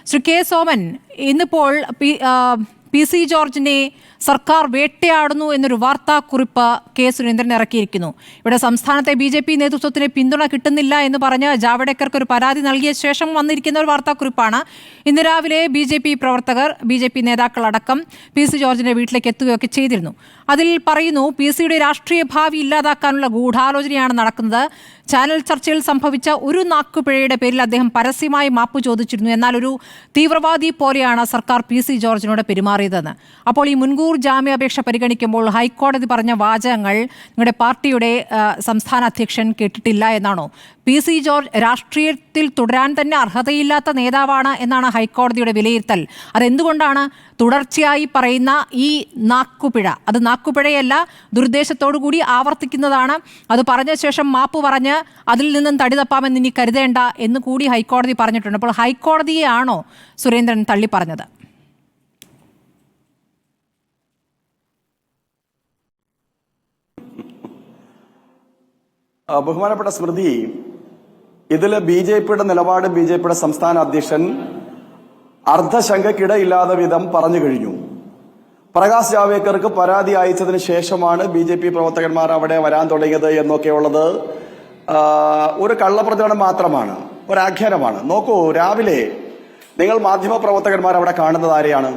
Shri K Soman, ഇന്നിപ്പോൾ P C ജോർജിനെ സർക്കാർ വേട്ടയാടുന്നു എന്നൊരു വാർത്താക്കുറിപ്പ് കെ സുരേന്ദ്രൻ ഇറക്കിയിരിക്കുന്നു. ഇവിടെ സംസ്ഥാനത്തെ BJP നേതൃത്വത്തിന് പിന്തുണ കിട്ടുന്നില്ല എന്ന് പറഞ്ഞ് ജാവ്ദേക്കർക്ക് ഒരു പരാതി നൽകിയ ശേഷം വന്നിരിക്കുന്ന ഒരു വാർത്താക്കുറിപ്പാണ്. ഇന്ന് രാവിലെ BJP പ്രവർത്തകർ, BJP നേതാക്കളടക്കം പി സി ജോർജിന്റെ വീട്ടിലേക്ക് എത്തുകയൊക്കെ ചെയ്തിരുന്നു. അതിൽ പറയുന്നു, PCയുടെ രാഷ്ട്രീയ ഭാവി ഇല്ലാതാക്കാനുള്ള ഗൂഢാലോചനയാണ് നടക്കുന്നത്. ചാനൽ ചർച്ചയിൽ സംഭവിച്ച ഒരു നാക്കുപിഴയുടെ പേരിൽ അദ്ദേഹം പരസ്യമായി മാപ്പ് ചോദിച്ചിരുന്നു. എന്നാൽ ഒരു തീവ്രവാദി പോലെയാണ് സർക്കാർ PC ജോർജിനോട് പെരുമാറിയതെന്ന്. അപ്പോൾ ഈ മുൻകൂർ ജാമ്യാപേക്ഷ പരിഗണിക്കുമ്പോൾ ഹൈക്കോടതി പറഞ്ഞ വാചകങ്ങൾ നിങ്ങളുടെ പാർട്ടിയുടെ സംസ്ഥാന അധ്യക്ഷൻ കേട്ടിട്ടില്ല എന്നാണോ? PC ജോർജ് രാഷ്ട്രീയത്തിൽ തുടരാൻ തന്നെ അർഹതയില്ലാത്ത നേതാവാണ് എന്നാണ് ഹൈക്കോടതിയുടെ വിലയിരുത്തൽ. അതെന്തുകൊണ്ടാണ് തുടർച്ചയായി പറയുന്ന ഈ നാക്കുപിഴ, അത് നാക്കുപിഴയല്ല, ദുരുദ്ദേശത്തോടു കൂടി ആവർത്തിക്കുന്നതാണ്, അത് പറഞ്ഞ ശേഷം മാപ്പ് പറഞ്ഞ് അതിൽ നിന്നും തടി തപ്പാമെന്ന് ഇനി കരുതേണ്ട എന്ന് കൂടി ഹൈക്കോടതി പറഞ്ഞിട്ടുണ്ട്. അപ്പോൾ ഹൈക്കോടതിയെയാണോ സുരേന്ദ്രൻ തള്ളിപ്പറഞ്ഞത്? ബഹുമാനപ്പെട്ട സ്മൃതി, ഇതില് BJPയുടെ നിലപാട് BJPയുടെ സംസ്ഥാന അധ്യക്ഷൻ അർദ്ധശങ്കയ്ക്കിടയില്ലാത്ത വിധം പറഞ്ഞു കഴിഞ്ഞു. പ്രകാശ് ജാവ്ദേക്കർക്ക് പരാതി അയച്ചതിന് ശേഷമാണ് BJP പ്രവർത്തകന്മാർ അവിടെ വരാൻ തുടങ്ങിയത് എന്നൊക്കെയുള്ളത് ഒരു കള്ളപ്രചരണം മാത്രമാണ്, ഒരാഖ്യാനമാണ്. നോക്കൂ, രാവിലെ നിങ്ങൾ മാധ്യമപ്രവർത്തകന്മാർ അവിടെ കാണുന്നത് ആരെയാണ്?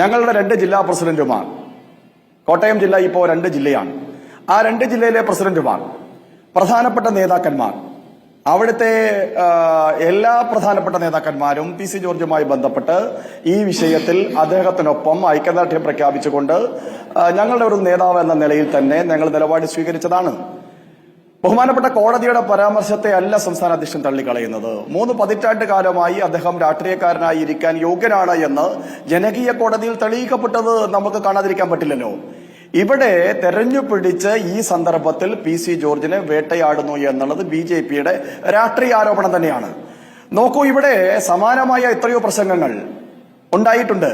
ഞങ്ങളുടെ 2 ജില്ലാ പ്രസിഡന്റുമാർ. കോട്ടയം ജില്ല ഇപ്പോൾ 2 ജില്ലയാണ്. ആ 2 ജില്ലയിലെ പ്രസിഡന്റുമാർ, പ്രധാനപ്പെട്ട നേതാക്കന്മാർ, അവിടുത്തെ എല്ലാ പ്രധാനപ്പെട്ട നേതാക്കന്മാരും PC ജോർജുമായി ബന്ധപ്പെട്ട് ഈ വിഷയത്തിൽ അദ്ദേഹത്തിനൊപ്പം ഐക്യദാർഢ്യം പ്രഖ്യാപിച്ചുകൊണ്ട് ഞങ്ങളുടെ ഒരു നേതാവ് എന്ന നിലയിൽ തന്നെ ഞങ്ങൾ നിലപാട് സ്വീകരിച്ചതാണ്. ബഹുമാനപ്പെട്ട കോടതിയുടെ പരാമർശത്തെ അല്ല സംസ്ഥാന അധ്യക്ഷൻ തള്ളിക്കളയുന്നത്. 3 പതിറ്റാണ്ട് കാലമായി അദ്ദേഹം രാഷ്ട്രീയക്കാരനായി ഇരിക്കാൻ യോഗ്യനാണ് എന്ന് ജനകീയ കോടതിയിൽ തെളിയിക്കപ്പെട്ടത് നമുക്ക് കാണാതിരിക്കാൻ പറ്റില്ലല്ലോ. ഇവിടെ തെരഞ്ഞുപിടിച്ച് ഈ സന്ദർഭത്തിൽ PC ജോർജിനെ വേട്ടയാടുന്നു എന്നുള്ളത് BJPയുടെ രാഷ്ട്രീയ ആരോപണം തന്നെയാണ്. നോക്കൂ, ഇവിടെ സമാനമായ എത്രയോ പ്രസംഗങ്ങൾ ഉണ്ടായിട്ടുണ്ട്.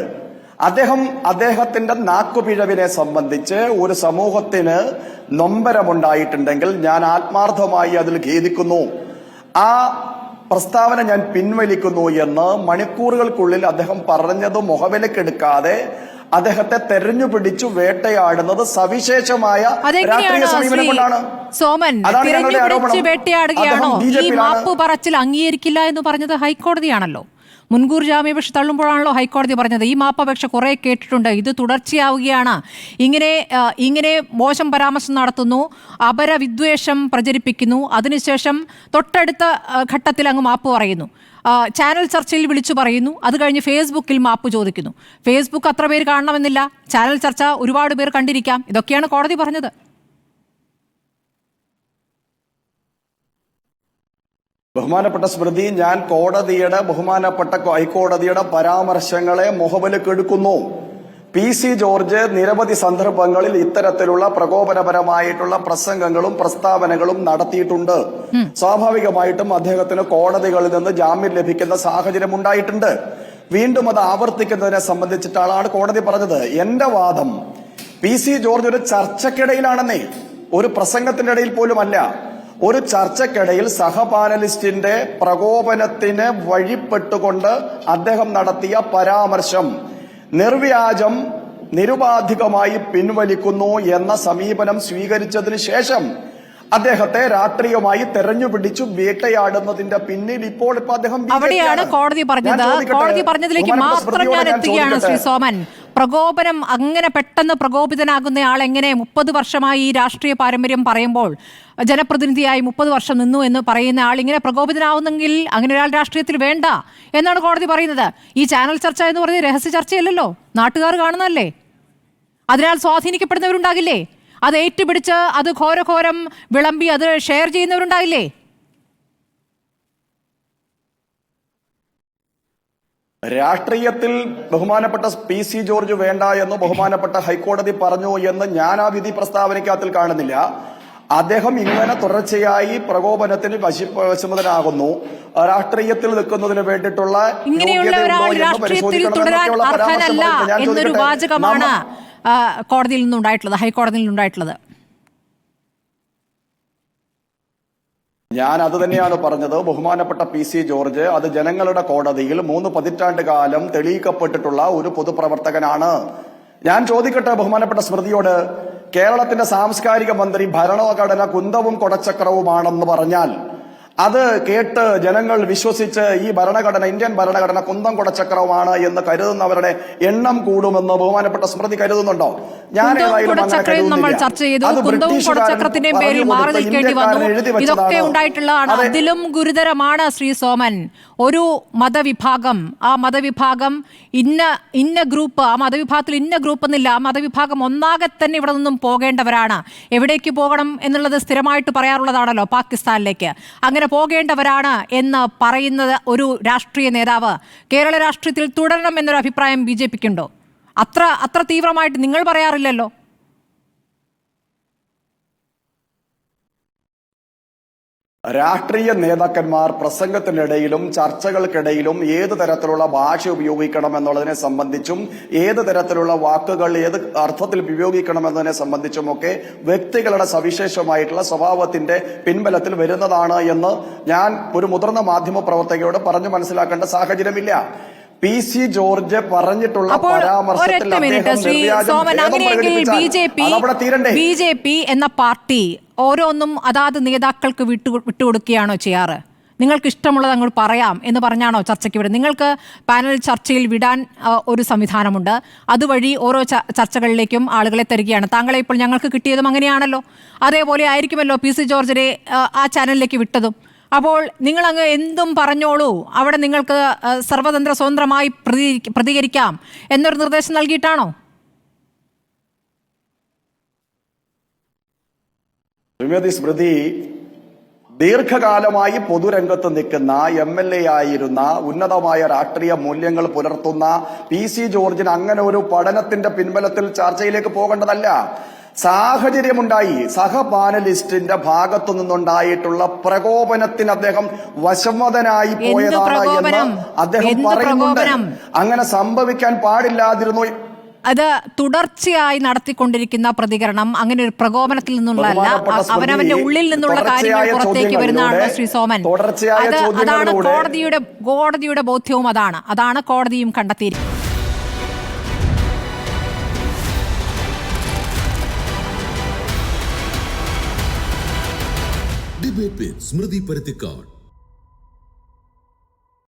അദ്ദേഹത്തിന്റെ നാക്കുപിഴവിനെ സംബന്ധിച്ച് ഒരു സമൂഹത്തിന് നൊമ്പരമുണ്ടായിട്ടുണ്ടെങ്കിൽ ഞാൻ ആത്മാർത്ഥമായി അതിൽ ഖേദിക്കുന്നു, ആ പ്രസ്താവന ഞാൻ പിൻവലിക്കുന്നു എന്ന് മണിക്കൂറുകൾക്കുള്ളിൽ അദ്ദേഹം പറഞ്ഞത് മുഖവിലക്കെടുക്കാതെ അദ്ദേഹത്തെ തെരഞ്ഞുപിടിച്ചു വേട്ടയാടുന്നത് സവിശേഷമായ രാഷ്ട്രീയ സമീപനം കൊണ്ടാണ്. സോമൻ, തെരഞ്ഞുപിടിച്ച് വേട്ടയാടുകയാണോ? ഈ മാപ്പ് പറച്ചിൽ അംഗീകരിക്കില്ല എന്ന് പറഞ്ഞത് ഹൈക്കോടതിയാണല്ലോ. മുൻകൂർ ജാമ്യാപേക്ഷ തള്ളുമ്പോഴാണല്ലോ ഹൈക്കോടതി പറഞ്ഞത് ഈ മാപ്പപേക്ഷ കുറെ കേട്ടിട്ടുണ്ട്, ഇത് തുടർച്ചയാവുകയാണ്, ഇങ്ങനെ മോശം പരാമർശം നടത്തുന്നു, അപരവിദ്വേഷം പ്രചരിപ്പിക്കുന്നു, അതിനുശേഷം തൊട്ടടുത്ത ഘട്ടത്തിൽ അങ്ങ് മാപ്പ് പറയുന്നു, ചാനൽ ചർച്ചയിൽ വിളിച്ചു പറയുന്നു, അത് കഴിഞ്ഞ് ഫേസ്ബുക്കിൽ മാപ്പ് ചോദിക്കുന്നു. ഫേസ്ബുക്ക് അത്ര പേര് കാണണമെന്നില്ല, ചാനൽ ചർച്ച ഒരുപാട് പേർ കണ്ടിരിക്കാം. ഇതൊക്കെയാണ് കോടതി പറഞ്ഞത്. ബഹുമാനപ്പെട്ട സ്മൃതി, ഞാൻ ബഹുമാനപ്പെട്ട ഹൈക്കോടതിയുടെ പരാമർശങ്ങളെ മുഖവിലക്കെടുക്കുന്നു. PC ജോർജ് നിരവധി സന്ദർഭങ്ങളിൽ ഇത്തരത്തിലുള്ള പ്രകോപനപരമായിട്ടുള്ള പ്രസംഗങ്ങളും പ്രസ്താവനകളും നടത്തിയിട്ടുണ്ട്. സ്വാഭാവികമായിട്ടും അദ്ദേഹത്തിന് കോടതികളിൽ നിന്ന് ജാമ്യം ലഭിക്കുന്ന സാഹചര്യം ഉണ്ടായിട്ടുണ്ട്. വീണ്ടും അത് ആവർത്തിക്കുന്നതിനെ സംബന്ധിച്ചിട്ടാണ് കോടതി പറഞ്ഞത്. എന്റെ വാദം PC ജോർജ് ഒരു ചർച്ചയ്ക്കിടയിലാണെന്നേ, ഒരു പ്രസംഗത്തിന്റെ ഇടയിൽ പോലുമല്ല. ഒരു ചർച്ചയ്ക്കിടയിൽ സഹപാനലിസ്റ്റിന്റെ പ്രകോപനത്തിന് വഴിപ്പെട്ടുകൊണ്ട് അദ്ദേഹം നടത്തിയ പരാമർശം നിർവ്യാജം, നിരുപാധികമായി പിൻവലിക്കുന്നു എന്ന സമീപനം സ്വീകരിച്ചതിന് ശേഷം അദ്ദേഹത്തെ രാഷ്ട്രീയമായി തെരഞ്ഞുപിടിച്ചു വേട്ടയാടുന്നതിന്റെ പിന്നിൽ ഇപ്പോൾ അദ്ദേഹം അവിടെയാണ് കോടതി പറഞ്ഞത്. കോടതി പറഞ്ഞതിലേക്ക് മാത്രം ഞാൻ എത്തുകയാണ് ശ്രീ സോമൻ. പ്രകോപനം, അങ്ങനെ പെട്ടെന്ന് പ്രകോപിതനാകുന്ന ആൾ എങ്ങനെ 30 വർഷമായി ഈ രാഷ്ട്രീയ പാരമ്പര്യം പറയുമ്പോൾ ജനപ്രതിനിധിയായി 30 വർഷം നിന്നു എന്ന് പറയുന്ന ആൾ ഇങ്ങനെ പ്രകോപിതനാവുന്നെങ്കിൽ അങ്ങനെ ഒരാൾ രാഷ്ട്രീയത്തിൽ വേണ്ട എന്നാണ് കോടതി പറയുന്നത്. ഈ ചാനൽ ചർച്ച എന്ന് പറയുന്നത് രഹസ്യ ചർച്ചയല്ലല്ലോ, നാട്ടുകാർ കാണുന്നതല്ലേ, അതിനാൽ സ്വാധീനിക്കപ്പെടുന്നവരുണ്ടാകില്ലേ, അത് ഏറ്റുപിടിച്ച് അത് ഘോരഘോരം വിളമ്പി അത് ഷെയർ ചെയ്യുന്നവരുണ്ടാകില്ലേ? രാഷ്ട്രീയത്തിൽ ബഹുമാനപ്പെട്ട PC ജോർജ് വേണ്ട എന്ന് ബഹുമാനപ്പെട്ട ഹൈക്കോടതി പറഞ്ഞു എന്ന് ഞാൻ ആ വിധി പ്രസ്താവനയ്ക്കകത്തിൽ കാണുന്നില്ല. അദ്ദേഹം ഇങ്ങനെ തുടർച്ചയായി പ്രകോപനത്തിന് വശമുതനാകുന്നു, രാഷ്ട്രീയത്തിൽ നിൽക്കുന്നതിന് വേണ്ടിയിട്ടുള്ള എന്നൊരു വാചകമാണ് കോടതിയിൽ നിന്നുണ്ടായിട്ടുള്ളത്, ഹൈക്കോടതിയിൽ നിന്നുണ്ടായിട്ടുള്ളത്. ഞാൻ അത് തന്നെയാണ് പറഞ്ഞത്. ബഹുമാനപ്പെട്ട PC ജോർജ് അത് ജനങ്ങളുടെ കോടതിയിൽ 3 പതിറ്റാണ്ട് കാലം തെളിയിക്കപ്പെട്ടിട്ടുള്ള ഒരു പൊതുപ്രവർത്തകനാണ്. ഞാൻ ചോദിക്കട്ടെ ബഹുമാനപ്പെട്ട സ്മൃതിയോട്, കേരളത്തിന്റെ സാംസ്കാരിക മന്ത്രി ഭരണഘടന കുന്തവും കൊടച്ചക്രവുമാണെന്ന് പറഞ്ഞാൽ അത് കേട്ട് ജനങ്ങൾ വിശ്വസിച്ച് ഈ ഭരണഘടന, ഇന്ത്യൻ ഭരണഘടന കുന്തം കൊടച്ചക്രവുമാണ് എന്ന് കരുതുന്നവരുടെ എണ്ണം കൂടുമെന്ന് ബഹുമാനപ്പെട്ട സ്മൃതി കരുതുന്നുണ്ടോ? ഞാൻ നമ്മൾ ചർച്ച ചെയ്തു. കുന്തവും കൊടച്ചക്രത്തിന്റെയും പേരിൽ മാറി നിൽക്കേണ്ടി വന്നു. ഇതൊക്കെ ഉണ്ടായിട്ടുള്ളതാണ്. അതിലും ഗുരുതരമാണ് ശ്രീ സോമൻ. ഒരു മതവിഭാഗം, ആ മതവിഭാഗം ഇന്ന ഗ്രൂപ്പ്, ആ മതവിഭാഗത്തിൽ ഇന്ന ഗ്രൂപ്പ് എന്നില്ല, ആ മതവിഭാഗം ഒന്നാകെ തന്നെ ഇവിടെ നിന്നും പോകേണ്ടവരാണ്. എവിടേക്ക് പോകണം എന്നുള്ളത് സ്ഥിരമായിട്ട് പറയാറുള്ളതാണല്ലോ, പാകിസ്ഥാനിലേക്ക്. അങ്ങനെ പോകേണ്ടവരാണ് എന്ന് പറയുന്നത് ഒരു രാഷ്ട്രീയ നേതാവ് കേരള രാഷ്ട്രീയത്തിൽ തുടരണം എന്നൊരു അഭിപ്രായം BJPക്കുണ്ടോ? അത്ര തീവ്രമായിട്ട് നിങ്ങൾ പറയാറില്ലല്ലോ. രാഷ്ട്രീയ നേതാക്കന്മാർ പ്രസംഗത്തിനിടയിലും ചർച്ചകൾക്കിടയിലും ഏത് തരത്തിലുള്ള ഭാഷ ഉപയോഗിക്കണം എന്നുള്ളതിനെ സംബന്ധിച്ചും ഏത് തരത്തിലുള്ള വാക്കുകൾ ഏത് അർത്ഥത്തിൽ ഉപയോഗിക്കണം എന്നതിനെ സംബന്ധിച്ചുമൊക്കെ വ്യക്തികളുടെ സവിശേഷമായിട്ടുള്ള സ്വഭാവത്തിന്റെ പിൻബലത്തിൽ വരുന്നതാണ് എന്ന് ഞാൻ ഒരു മുതിർന്ന മാധ്യമ പ്രവർത്തകയോട് പറഞ്ഞു മനസ്സിലാക്കേണ്ട സാഹചര്യമില്ല. PC ജോർജ് പറഞ്ഞിട്ടുള്ള പരാമർശത്തിൽ BJP എന്ന പാർട്ടി ഓരോന്നും അതാത് നേതാക്കൾക്ക് വിട്ടുകൊടുക്കുകയാണോ ചെയ്യാറ്? നിങ്ങൾക്ക് ഇഷ്ടമുള്ളത് അങ്ങോട്ട് പറയാം എന്ന് പറഞ്ഞാണോ ചർച്ചയ്ക്ക് വിടുന്നത്? നിങ്ങൾക്ക് പാനൽ ചർച്ചയിൽ വിടാൻ ഒരു സംവിധാനമുണ്ട്. അതുവഴി ഓരോ ചർച്ചകളിലേക്കും ആളുകളെ തരികയാണ്. താങ്കളെ ഇപ്പോൾ ഞങ്ങൾക്ക് കിട്ടിയതും അങ്ങനെയാണല്ലോ. അതേപോലെ ആയിരിക്കുമല്ലോ PC ജോർജിനെ ആ ചാനലിലേക്ക് വിട്ടതും. അപ്പോൾ നിങ്ങൾ അങ്ങ് എന്തും പറഞ്ഞോളൂ, അവിടെ നിങ്ങൾക്ക് സർവതന്ത്ര സ്വതന്ത്രമായി പ്രതികരിക്കാം എന്നൊരു നിർദ്ദേശം നൽകിയിട്ടാണോ? ശ്രീമതി സ്മൃതി, ദീർഘകാലമായി പൊതുരംഗത്ത് നിൽക്കുന്ന MLA ആയിരുന്ന, ഉന്നതമായ രാഷ്ട്രീയ മൂല്യങ്ങൾ പുലർത്തുന്ന PC ജോർജിന് അങ്ങനെ ഒരു പഠനത്തിന്റെ പിൻബലത്തിൽ ചർച്ചയിലേക്ക് പോകേണ്ടതല്ല. സാഹചര്യമുണ്ടായി. സഹപാനലിസ്റ്റിന്റെ ഭാഗത്തു നിന്നുണ്ടായിട്ടുള്ള പ്രകോപനത്തിന് അദ്ദേഹം വശംവദനായി പോയതാണ് എന്ന് അദ്ദേഹം പറയുന്നുണ്ട്. അങ്ങനെ സംഭവിക്കാൻ പാടില്ലാതിരുന്നു. അത് തുടർച്ചയായി നടത്തിക്കൊണ്ടിരിക്കുന്ന പ്രതികരണം അങ്ങനെ ഒരു പ്രകോപനത്തിൽ നിന്നുള്ളതല്ല, അവനവന്റെ ഉള്ളിൽ നിന്നുള്ള കാര്യങ്ങൾ പുറത്തേക്ക് വരുന്നതാണ് ശ്രീ സോമൻ. അതാണ് കോടതിയുടെ ബോധ്യവും അതാണ് കോടതിയും കണ്ടെത്തിയിരിക്കുന്നത്. ഡിബേറ്റ് വിത്ത് സ്മൃതി പരുത്തിക്കാട്.